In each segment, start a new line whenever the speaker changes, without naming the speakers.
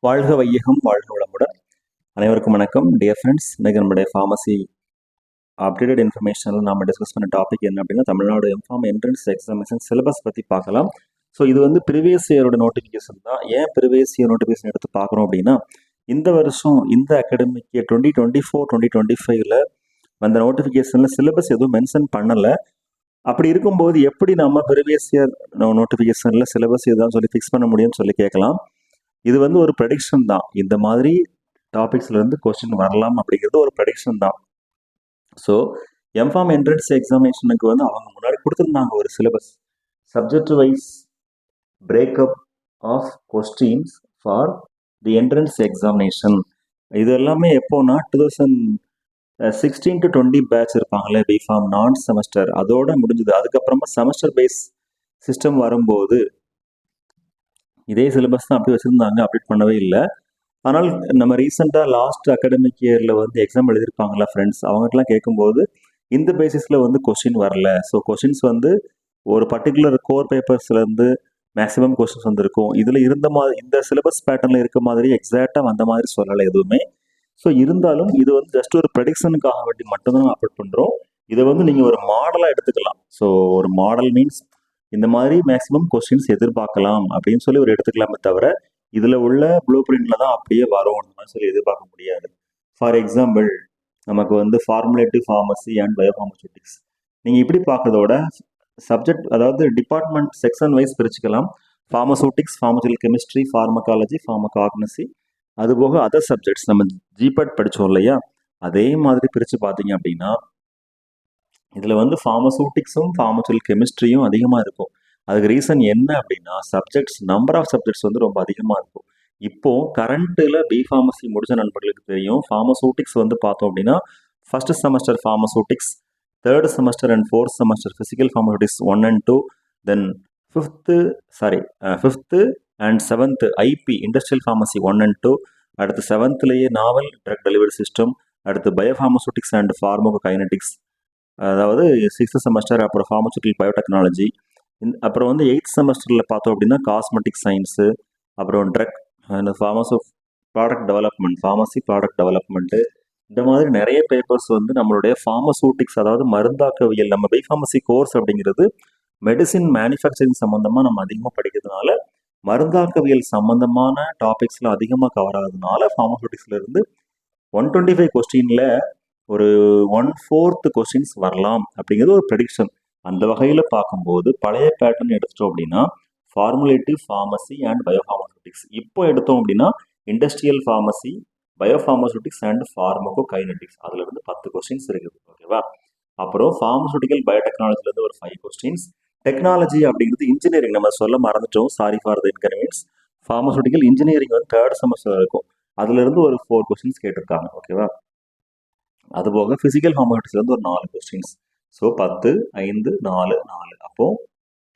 வாழ்க வையகம் வாழ்க வளமுடன். அனைவருக்கும் வணக்கம். டியர் ஃப்ரெண்ட்ஸ், இன்றைக்கி நம்மளுடைய ஃபார்மசி அப்டேட்டட் இன்ஃபர்மேஷனில் நம்ம டிஸ்கஸ் பண்ண டாபிக் என்ன அப்படின்னா, Tamil Nadu MPharm entrance examination syllabus பற்றி பார்க்கலாம். ஸோ இது வந்து ப்ரீவியஸ் இயரோட நோட்டிஃபிகேஷன் தான். ஏன் ப்ரீவியஸ் இயர் நோட்டிஃபிகேஷன் எடுத்து பார்க்குறோம் அப்படின்னா, இந்த வருஷம் இந்த அகாடமிக் 2024-2025 வந்த நோட்டிஃபிகேஷனில் சிலபஸ் எதுவும் மென்ஷன் பண்ணலை. அப்படி இருக்கும்போது எப்படி நம்ம ப்ரீவியஸ் இயர் நோட்டிஃபிகேஷனில் சிலபஸ் எதுவும் சொல்லி ஃபிக்ஸ் பண்ண முடியும்னு சொல்லி கேட்கலாம். இது வந்து ஒரு ப்ரெடிக்ஷன் தான். இந்த மாதிரி டாபிக்ஸ்லேருந்து கொஸ்டின் வரலாம் அப்படிங்கிறது ஒரு ப்ரெடிக்ஷன் தான். ஸோ எம்ஃபார்ம் என்ட்ரன்ஸ் எக்ஸாமினேஷனுக்கு வந்து அவங்க முன்னாடி கொடுத்துருந்தாங்க ஒரு syllabus, subject wise breakup of questions for the entrance examination. இது எல்லாமே எப்போனா 2016 to 20 பேட்ச் இருப்பாங்களே பிஃபார்ம் நான் செமஸ்டர், அதோட முடிஞ்சது. அதுக்கப்புறமா செமஸ்டர் பேஸ் சிஸ்டம் வரும்போது இதே சிலபஸ் தான் அப்படி வச்சுருந்தாங்க, அப்டேட் பண்ணவே இல்லை. ஆனால் நம்ம ரீசெண்டாக லாஸ்ட் அகாடமிக் இயரில் வந்து எக்ஸாம் எழுதியிருப்பாங்களா ஃப்ரெண்ட்ஸ், அவங்ககிட்டலாம் கேட்கும்போது இந்த பேசிஸில் வந்து கொஸ்டின் வரல. ஸோ கொஸ்டின்ஸ் வந்து ஒரு பர்டிகுலர் கோர் பேப்பர்ஸ்லேருந்து மேக்ஸிமம் கொஸ்டின்ஸ் வந்துருக்கும். இதில் இருந்த மாதிரி இந்த சிலபஸ் பேட்டர்னில் இருக்க மாதிரி எக்ஸாக்டாக வந்த மாதிரி சொல்லலை எதுவுமே. ஸோ இருந்தாலும் இது வந்து ஜஸ்ட் ஒரு ப்ரெடிக்ஷனுக்காக வேண்டி மட்டும்தான் அப்லோட் பண்ணுறோம். இதை வந்து நீங்கள் ஒரு மாடலாக எடுத்துக்கலாம். ஸோ ஒரு மாடல் மீன்ஸ் இந்த மாதிரி மேக்ஸிமம் கொஸ்டின்ஸ் எதிர்பார்க்கலாம் அப்படின்னு சொல்லி ஒரு எடுத்துக்கலாமே தவிர இதில் உள்ள ப்ளூ பிரிண்டில் தான் அப்படியே வரும் சொல்லி எதிர்பார்க்க முடியாது. ஃபார் எக்ஸாம்பிள், நமக்கு வந்து ஃபார்முலேட்டிவ் ஃபார்மசி அண்ட் பயோஃபார்மசூட்டிக்ஸ் நீங்கள் இப்படி பார்க்கறதோட சப்ஜெக்ட், அதாவது டிபார்ட்மெண்ட் செக்ஷன் வைஸ் பிரிச்சுக்கலாம். Pharmaceutics, pharmaceutical chemistry, pharmacology, pharmacognosy, அதுபோக அதர் சப்ஜெக்ட்ஸ் நம்ம ஜிபட் படித்தோம் இல்லையா, அதே மாதிரி பிரித்து பார்த்தீங்க அப்படின்னா இதில் வந்து ஃபார்மசூட்டிக்ஸும் ஃபார்மசூட்டிக்கல் கெமிஸ்ட்ரியும் அதிகமாக இருக்கும். அதுக்கு ரீசன் என்ன அப்படின்னா, சப்ஜெக்ட்ஸ் நம்பர் ஆஃப் சப்ஜெக்ட்ஸ் வந்து ரொம்ப அதிகமாக இருக்கும். இப்போது கரண்ட்டில் பிஃபார்மசி முடிச்ச நண்பர்களுக்கு தெரியும், ஃபார்மசூட்டிக்ஸ் வந்து பார்த்தோம் அப்படின்னா first semester pharmaceutics, third semester and fourth semester physical pharmaceutics 1 and 2, then fifth and seventh IP industrial pharmacy 1 and 2, அடுத்து செவன்த்லேயே நாவல் ட்ரக் டெலிவரி சிஸ்டம், அடுத்து பயோஃபார்மசூட்டிக்ஸ் அண்ட் ஃபார்மோகைனடிக்ஸ், அதாவது 6th செமஸ்டர், அப்புறம் ஃபார்மசூட்டிக்கல் பயோடெக்னாலஜி, அப்புறம் வந்து 8th செமஸ்டரில் பார்த்தோம் அப்படின்னா காஸ்மெட்டிக் சயின்ஸு, அப்புறம் drug and product development, pharmacy product development, இந்த மாதிரி நிறைய பேப்பர்ஸ் வந்து நம்மளுடைய ஃபார்மசூட்டிக்ஸ், அதாவது மருந்தாக்கவியல், நம்ம பிஃபார்மசி கோர்ஸ் அப்படிங்கிறது மெடிசின் மேனுஃபேக்சரிங் சம்மந்தமாக நம்ம அதிகமாக படிக்கிறதுனால மருந்தாக்கவியல் சம்மந்தமான டாபிக்ஸ்லாம் அதிகமாக கவர் ஆகுதுனால ஃபார்மசூட்டிக்ஸ்லேருந்து 125 கொஸ்டினில் ஒரு 1/4 கொஸ்டின்ஸ் வரலாம் அப்படிங்கிறது ஒரு ப்ரெடிக்ஷன். அந்த வகையில் பார்க்கும்போது பழைய பேட்டர்ன் எடுத்துட்டோம் அப்படின்னா ஃபார்முலேட்டிவ் ஃபார்மசி அண்ட் பயோஃபார்மசூட்டிக்ஸ், இப்போ எடுத்தோம் அப்படின்னா இண்டஸ்ட்ரியல் ஃபார்மசி, பயோஃபார்மசூட்டிக்ஸ் அண்ட் ஃபார்மகோகைனடிக்ஸ், அதில் இருந்து 10 கொஸ்டின்ஸ் இருக்குது. ஓகேவா? அப்புறம் ஃபார்மசூட்டிக்கல் பயோடெக்னாலஜிலேருந்து ஒரு 5 கொஸ்டின்ஸ். டெக்னாலஜி அப்படிங்கிறது இன்ஜினியரிங், நம்ம சொல்ல மறந்துட்டோம், sorry for the inconvenience. Pharmaceutical engineering வந்து 3rd செமஸ்டர் இருக்கும், அதுலேருந்து ஒரு 4 கொஸ்டின்ஸ் கேட்டிருக்காங்க. ஓகேவா? அதுபோக ஃபிசிக்கல் ஃபார்மசூட்டிக்ஸ்லேருந்து ஒரு 4 கொஸ்டின்ஸ். ஸோ 10, 5, 4, 4, அப்போது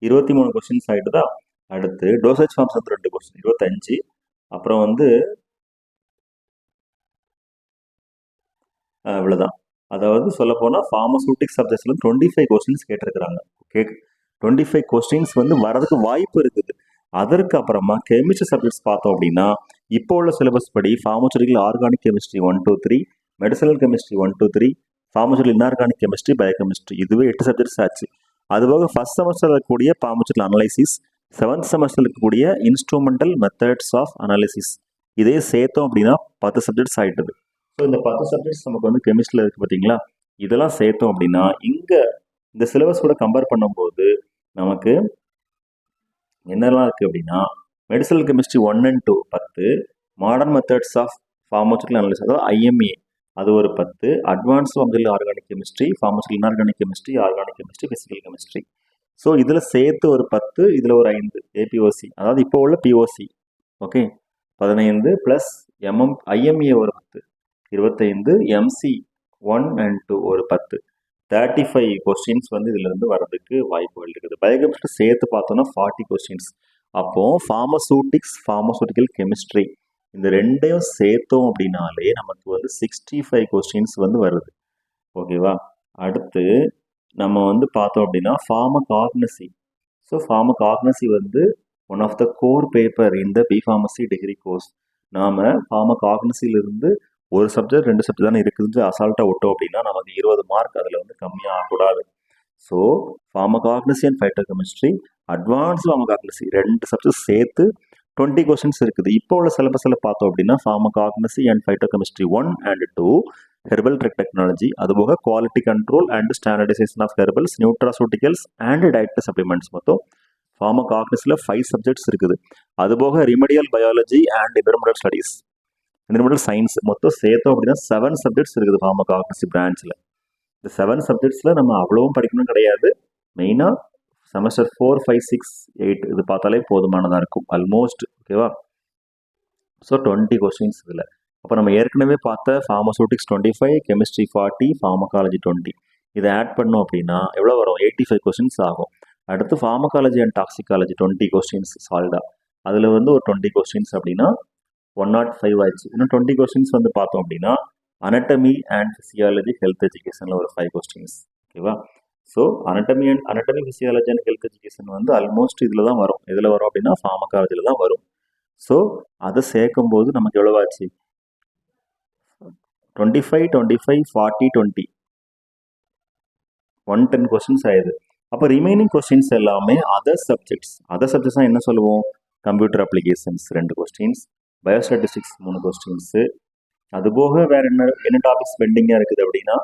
23 கொஸ்டின்ஸ் ஆகிட்டு தான். அடுத்து டோசேஜ் ஃபார்ம்ஸ் வந்து 2 கொஸ்டின், 25. அப்புறம் வந்து இவ்வளோதான். அதாவது சொல்லப்போனால் ஃபார்மசூட்டிக் சப்ஜெக்ட்ஸில் 25 கொஸ்டின்ஸ் கேட்டிருக்கிறாங்க. ஓகே, 25 கொஸ்டின்ஸ் வந்து வரதுக்கு வாய்ப்பு இருக்குது. அதற்கு அப்புறமா கெமிஸ்ட்ரி சப்ஜெக்ட்ஸ் பார்த்தோம் அப்படின்னா இப்போ உள்ள சிலபஸ் படி pharmaceutical organic chemistry 1, 2, 3, medicinal chemistry 1, 2, 3, pharmaceutical inorganic chemistry, biochemistry, இதுவே 8 சப்ஜெக்ட்ஸ் ஆச்சு. அதுபோக ஃபஸ்ட் செமஸ்டரில் இருக்கக்கூடிய ஃபார்மசூட்டிக்கல் அனலைசிஸ், 7th செமஸ்டரில் இருக்கக்கூடிய இன்ஸ்ட்ருமெண்டல் மெத்தட்ஸ் ஆஃப் அனாலிசிஸ், இதே சேர்த்தோம் அப்படின்னா 10 சப்ஜெக்ட்ஸ் ஆகிட்டுது. ஸோ இந்த 10 சப்ஜெக்ட்ஸ் நமக்கு வந்து கெமிஸ்ட்ரியில் இருக்குது பார்த்தீங்களா, இதெல்லாம் சேர்த்தோம் அப்படின்னா இங்கே இந்த சிலபஸ் கூட கம்பேர் பண்ணும்போது நமக்கு என்னெல்லாம் இருக்குது அப்படின்னா medicinal chemistry 1 and 2 10, modern methods of pharmaceutical analysis அதாவது ஐஎம்ஏ அது ஒரு 10, அட்வான்ஸ்டு வந்து organic chemistry, pharmaceutical inorganic chemistry, organic chemistry, physical chemistry. So இதில் சேர்த்து ஒரு 10, இதில் ஒரு 5 ஏபிஓசி, அதாவது இப்போ உள்ள பிஓசி. ஓகே, 15 ப்ளஸ் ஐஎம்ஏ ஒரு 10, 25, எம்சி 1 and 2 ஒரு 10, 35 கொஸ்டின்ஸ் வந்து இதிலிருந்து வர்றதுக்கு வாய்ப்புகள் இருக்குது. பயோகெமிஸ்ட்ரி சேர்த்து பார்த்தோன்னா 40 கொஸ்டின்ஸ். அப்போது ஃபார்மசூட்டிக்ஸ், ஃபார்மசூட்டிக்கல் கெமிஸ்ட்ரி இந்த ரெண்டையும் சேர்த்தோம் அப்படின்னாலே நமக்கு வந்து 65 கொஸ்டின்ஸ் வந்து வருது. ஓகேவா? அடுத்து நம்ம வந்து பார்த்தோம் அப்படின்னா ஃபார்மகாக்னசி. ஸோ ஃபார்மகாக்னசி வந்து one of the core paper இந்த பிஃபார்மசி டிகிரி கோர்ஸ். நாம் ஃபார்மகாக்னசியிலிருந்து ஒரு சப்ஜெக்ட் 2 சப்ஜெக்ட் தானே இருக்குதுன்னு அசால்ட்டாக விட்டோம் அப்படின்னா நமக்கு 20 மார்க் அதில் வந்து கம்மியாக ஆகக்கூடாது. So pharmacognosy and phytochemistry, advanced pharmacognosy 2 subject சேர்த்து 20 கொஸ்டின்ஸ் இருக்குது. இப்போ உள்ள சிலபஸில் பார்த்தோம் அப்படின்னா pharmacognosy and phytochemistry 1 and 2, herbal drug technology, அதுபோக quality control and standardisation of herbals, nutraceuticals and diet supplements, மொத்தம் ஃபார்மகாக்னஸில் 5 சப்ஜெக்ட்ஸ் இருக்குது. அதுபோக remedial biology and environmental studies, environmental science, மொத்தம் சேர்த்தோம் அப்படின்னா 7 சப்ஜெக்ட்ஸ் இருக்குது ஃபார்மகாக்னசி பிரான்ச்சில். இந்த 7 சப்ஜெக்ட்ஸில் நம்ம அவ்வளவும் படிக்கணும் கிடையாது. மெயினாக செமஸ்டர் 4, 5, 6, 8 இது பார்த்தாலே போதுமானதாக இருக்கும் ஆல்மோஸ்ட். ஓகேவா? ஸோ 20 கொஸ்டின்ஸ் இதில். அப்போ நம்ம ஏற்கனவே பார்த்த ஃபார்மசூட்டிக்ஸ் 25, கெமிஸ்ட்ரி 40, ஃபார்மகாலஜி 20, இதை ஆட் பண்ணோம் அப்படின்னா எவ்வளோ வரும்? 85 கொஸ்டின்ஸ் ஆகும். அடுத்து ஃபார்மகாலஜி அண்ட் டாக்ஸிகாலஜி 20 கொஸ்டின்ஸ் சால்டாக, அதில் வந்து ஒரு 20 கொஸ்டின்ஸ் அப்படின்னா 105 ஆயிடுச்சு. இன்னும் 20 கொஸ்டின்ஸ் வந்து பார்த்தோம் அப்படின்னா அனட்டமி அண்ட் ஃபிசியாலஜி ஹெல்த் எஜுகேஷனில் ஒரு 5 கொஸ்டின்ஸ். ஓகேவா? So anatomy physiology and health education வந்து ஆல்மோஸ்ட் இதில் தான் வரும். இதில் வரும் அப்படின்னா ஃபார்மகாலஜியில் தான் வரும். ஸோ அதை சேர்க்கும்போது நமக்கு எவ்வளோ ஆச்சு? 25, 25, 40, 20, 110 கொஸ்டின்ஸ் ஆயிடுது. அப்போ ரிமைனிங் கொஸ்டின்ஸ் எல்லாமே அதர் சப்ஜெக்ட்ஸ்னால் என்ன சொல்லுவோம்? Computer applications 2 questions, biostatistics 3 questions, அதுபோக வேறு என்ன டாபிக்ஸ் பெண்டிங்காக இருக்குது அப்படின்னா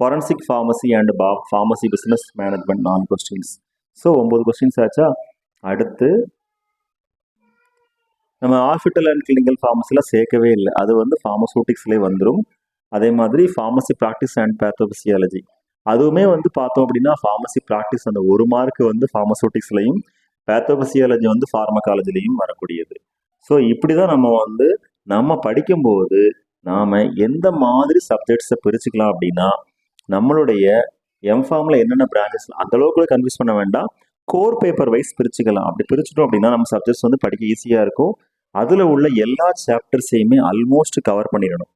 forensic pharmacy and pharmacy business management 4 questions. So 9 questions ஆச்சா? அடுத்து நம்ம ஹாஸ்பிட்டல் அண்ட் கிளினிக்கல் ஃபார்மசிலாம் சேர்க்கவே இல்லை, அது வந்து ஃபார்மசூட்டிக்ஸ்லேயே வந்துடும். அதே மாதிரி ஃபார்மசி ப்ராக்டிஸ் அண்ட் பேத்தோபிசியாலஜி, அதுவுமே வந்து பார்த்தோம் அப்படின்னா ஃபார்மசி ப்ராக்டிஸ் அந்த 1 மார்க் வந்து ஃபார்மசூட்டிக்ஸ்லையும், பேத்தோபிசியாலஜி வந்து ஃபார்மகாலஜிலையும் வரக்கூடியது. ஸோ இப்படி தான் நம்ம படிக்கும்போது நாம் எந்த மாதிரி சப்ஜெக்ட்ஸை பிரிச்சுக்கலாம் அப்படின்னா நம்மளுடைய எம்ஃபார்மில் என்னென்ன பிரான்ச்சஸ் அந்தளவுக்கு கன்ஃபியூஸ் பண்ண வேண்டாம், கோர் பேப்பர் வைஸ் பிரிச்சுக்கலாம். அப்படி பிரிச்சுட்டோம் அப்படின்னா நம்ம சப்ஜெக்ட்ஸ் வந்து படிக்க ஈஸியாக இருக்கும். அதில் உள்ள எல்லா சாப்டர்ஸையுமே ஆல்மோஸ்ட் கவர் பண்ணிடணும்.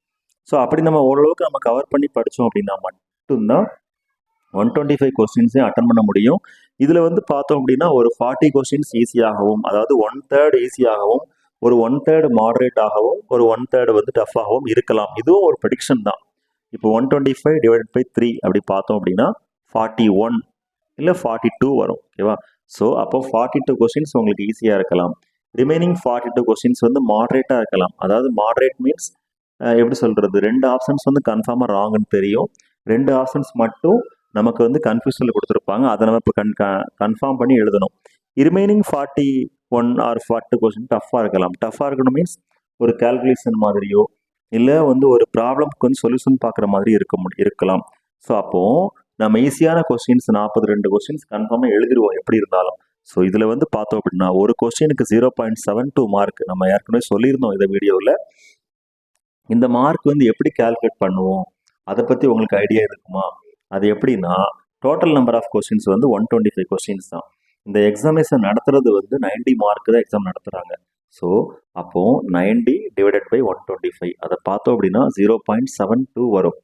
ஸோ அப்படி நம்ம ஓரளவுக்கு நம்ம கவர் பண்ணி படித்தோம் அப்படின்னா மட்டும்தான் 125 கொஸ்டின்ஸே அட்டன் பண்ண முடியும். இதில் வந்து பார்த்தோம் அப்படின்னா ஒரு 40 கொஸ்டின்ஸ் ஈஸியாகவும், அதாவது 1/3 ஈஸியாகவும், ஒரு 1/3 மாடரேட்டாகவும், ஒரு 1/3 வந்து டஃப்பாகவும் இருக்கலாம். இதுவும் ஒரு ப்ரெடிக்ஷன் தான். இப்போ 125 டிவைடட் பை 3 அப்படி பார்த்தோம் அப்படின்னா 41 இல்லை 42 வரும். ஓகேவா? ஸோ அப்போ 42 கொஸ்டின்ஸ் உங்களுக்கு ஈஸியாக இருக்கலாம். ரிமைனிங் 42 கொஸ்டின்ஸ் வந்து மாடரேட்டாக இருக்கலாம். அதாவது மாடரேட் மீன்ஸ் எப்படி சொல்கிறது, 2 ஆப்ஷன்ஸ் வந்து கன்ஃபார்மாக ராங்குன்னு தெரியும், 2 ஆப்ஷன்ஸ் மட்டும் நமக்கு வந்து கன்ஃபியூஷனில் கொடுத்துருப்பாங்க, அதை நம்ம இப்போ கன்ஃபார்ம் பண்ணி எழுதணும். ரிமைனிங் 41 ஆர் 42 கொஸ்டின் டஃப்பாக இருக்கலாம். டஃப்பாக இருக்கணும் மீன்ஸ் ஒரு கால்குலேஷன் மாதிரியோ இல்லை வந்து ஒரு ப்ராப்ளம்க்கு வந்து சொல்யூஷன் பார்க்குற மாதிரி இருக்கலாம். ஸோ அப்போது நம்ம ஈஸியான கொஸ்டின்ஸ் 42 கொஸ்டின்ஸ் கன்ஃபார்மாக எழுதிடுவோம் எப்படி இருந்தாலும். ஸோ இதில் வந்து பார்த்தோம் அப்படின்னா ஒரு கொஸ்டினுக்கு 0.72 மார்க். நம்ம ஏற்கனவே சொல்லியிருந்தோம் இந்த வீடியோவில். இந்த மார்க் வந்து எப்படி கால்குலேட் பண்ணுவோம், அதை பற்றி உங்களுக்கு ஐடியா இருக்குமா? அது எப்படின்னா டோட்டல் நம்பர் ஆஃப் கொஸ்டின்ஸ் வந்து 125 கொஸ்டின்ஸ் தான். இந்த எக்ஸாமினேஷன் நடத்துறது வந்து 90 மார்க்கு தான் எக்ஸாம் நடத்துகிறாங்க. ஸோ அப்போது 90 டிவைடட் பை 125 அதை பார்த்தோம் அப்படின்னா 0.72 வரும்.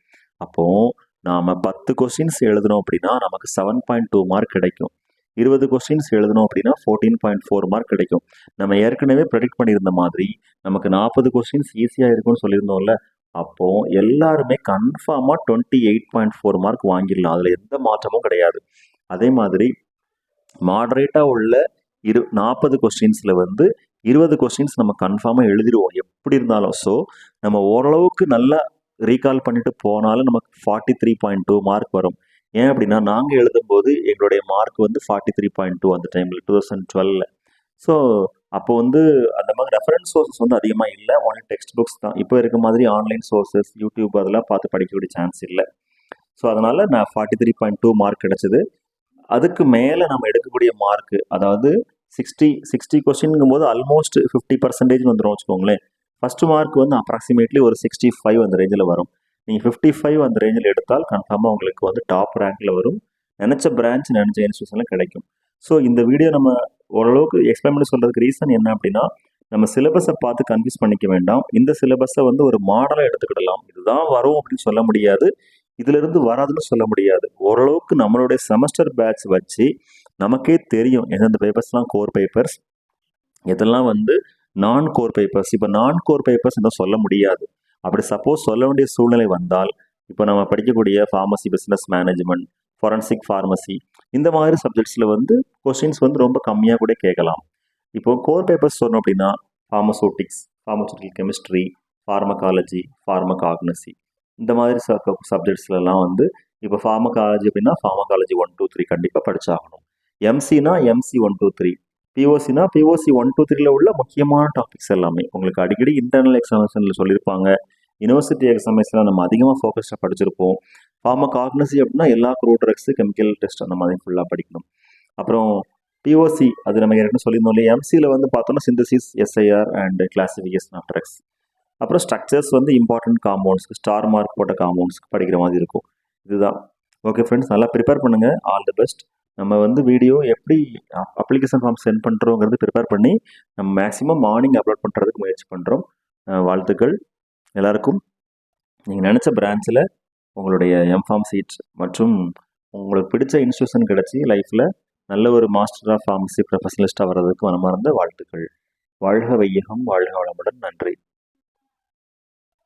அப்போது நாம் 10 கொஸ்டின்ஸ் எழுதணும் அப்படின்னா நமக்கு 7.2 மார்க் கிடைக்கும். 20 கொஸ்டின்ஸ் எழுதணும் அப்படின்னா 14.4 மார்க் கிடைக்கும். நம்ம ஏற்கனவே ப்ரெடிக்ட் பண்ணியிருந்த மாதிரி நமக்கு 40 கொஸ்டின்ஸ் ஈஸியாக இருக்கும்னு சொல்லியிருந்தோம்ல, அப்போது எல்லாருமே கன்ஃபார்மாக 28.4 மார்க் வாங்கிடலாம். அதில் எந்த மாற்றமும் கிடையாது. அதே மாதிரி மாடரேட்டாக உள்ள 40 கொஸ்டின்ஸில் வந்து 20 கொஸ்டின்ஸ் நம்ம கன்ஃபார்மாக எழுதிடுவோம் எப்படி இருந்தாலும். ஸோ நம்ம ஓரளவுக்கு நல்லா ரீகால் பண்ணிட்டு போனாலும் நமக்கு 43.2 மார்க் வரும். ஏன் அப்படின்னா நாங்கள் எழுதும்போது எங்களுடைய மார்க் வந்து 43.2 அந்த டைமில் 2012. ஸோ அப்போ வந்து அந்த மாதிரி ரெஃபரன்ஸ் சோர்ஸஸ் வந்து அதிகமாக இல்லை, ஒன்லி டெக்ஸ்ட் புக்ஸ் தான். இப்போ இருக்க மாதிரி ஆன்லைன் சோர்ஸஸ், யூடியூப் அதெல்லாம் பார்த்து படிக்கக்கூடிய சான்ஸ் இல்லை. ஸோ அதனால் நான் 43.2 மார்க் கிடச்சிது. அதுக்கு மேலே நம்ம எடுக்கக்கூடிய மார்க்கு, அதாவது 60 கொஸ்டின்ங்கும் போது ஆல்மோஸ்ட் 50% வந்துடும் வச்சுக்கோங்களேன். ஃபஸ்ட்டு மார்க் வந்து அப்ராக்சிமேட்லி ஒரு 65 அந்த ரேஞ்சில் வரும். நீங்கள் 55 அந்த ரேஞ்சில் எடுத்தால் கன்ஃபார்மாக உங்களுக்கு வந்து டாப் ரேங்கில் வரும். நினச்ச பிரான்ச் நினச்ச இன்ஸ்டியூஷனில் கிடைக்கும். ஸோ இந்த வீடியோ நம்ம ஓரளவுக்கு எக்ஸ்பிளைன் பண்ணி சொல்கிறதுக்கு ரீசன் என்ன அப்படின்னா நம்ம சிலபஸை பார்த்து கன்ஃபியூஸ் பண்ணிக்க வேண்டாம். இந்த சிலபஸை வந்து ஒரு மாடலாக எடுத்துக்கிடலாம். இதுதான் வரும் அப்படின்னு சொல்ல முடியாது, இதிலிருந்து வராதுன்னு சொல்ல முடியாது. ஓரளவுக்கு நம்மளுடைய செமஸ்டர் பேட்ச் வச்சு நமக்கே தெரியும் எந்தெந்த பேப்பர்ஸ்லாம் கோர் பேப்பர்ஸ், எதெல்லாம் வந்து நான் கோர் பேப்பர்ஸ். இப்போ நான் கோர் பேப்பர்ஸ் இன்னும் சொல்ல முடியாது. அப்படி சப்போஸ் சொல்ல வேண்டிய சூழ்நிலை வந்தால், இப்போ நம்ம படிக்கக்கூடிய pharmacy business management, forensic pharmacy இந்த மாதிரி சப்ஜெக்ட்ஸில் வந்து கொஸ்டின்ஸ் வந்து ரொம்ப கம்மியாக கூட கேட்கலாம். இப்போ கோர் பேப்பர்ஸ் சொன்னோம் அப்படின்னா pharmaceutics, pharmaceutical chemistry, pharmacology, pharmacognosy இந்த மாதிரி சப்ஜெக்ட்ஸ்லாம் வந்து இப்போ ஃபார்மகாலஜி அப்படின்னா ஃபார்மகாலஜி 1, 2, 3 கண்டிப்பாக படிச்சாகணும். எம்சினா எம்சி 1, 2, 3, பிஓசினா பிஓசி 1, 2, 3ல உள்ள முக்கியமான டாபிக்ஸ் எல்லாமே உங்களுக்கு அடிக்கடி இன்டர்னல் எக்ஸாமினேஷனில் சொல்லியிருப்பாங்க. யூனிவர்சிட்டி எக்ஸாமினேஷனில் நம்ம அதிகமாக ஃபோக்கஸ்டாக படிச்சிருப்போம். ஃபார்மகாக்னசி அப்படின்னா எல்லா க்ரூட் ட்ரக்ஸு, கெமிக்கல் டெஸ்ட் அந்த மாதிரி ஃபுல்லாக படிக்கணும். அப்புறம் பிஓசி அது நம்ம ஏற்கனவே சொல்லியிருந்தோம் இல்லையா. எம்சியில் வந்து பார்த்தோம்னா synthesis, SIR and classification of drugs. அப்புறம் ஸ்ட்ரக்சர்ஸ் வந்து இம்பார்ட்டன்ட் காம்பவுண்ட்ஸ்க்கு ஸ்டார் மார்க் போட்ட காம்பவுண்ட்ஸ்க்கு படிக்கிற மாதிரி இருக்கும். இதுதான். ஓகே ஃப்ரெண்ட்ஸ், நல்லா ப்ரிப்பேர் பண்ணுங்கள். All the best. நம்ம வந்து வீடியோ எப்படி அப்ளிகேஷன் ஃபார்ம் சென்ட் பண்ணுறோங்கிறது ப்ரிப்பேர் பண்ணி நம்ம மேக்ஸிமம் மார்னிங் அப்லோட் பண்ணுறதுக்கு முயற்சி பண்ணுறோம். வாழ்த்துக்கள் எல்லாருக்கும். நீங்கள் நினச்ச பிரான்ச்சில் உங்களுடைய எம்ஃபார்ம் சீட் மற்றும் உங்களுக்கு பிடிச்ச இன்ஸ்டியூஷன் கிடச்சி லைஃப்பில் நல்ல ஒரு மாஸ்டர் ஆஃப் ஃபார்மசி ப்ரொஃபஷனலிஸ்ட்டாக வர்றதுக்கு மனமார்ந்த வாழ்த்துக்கள். வாழ்க வையகம், வாழ்க வளமுடன். நன்றி.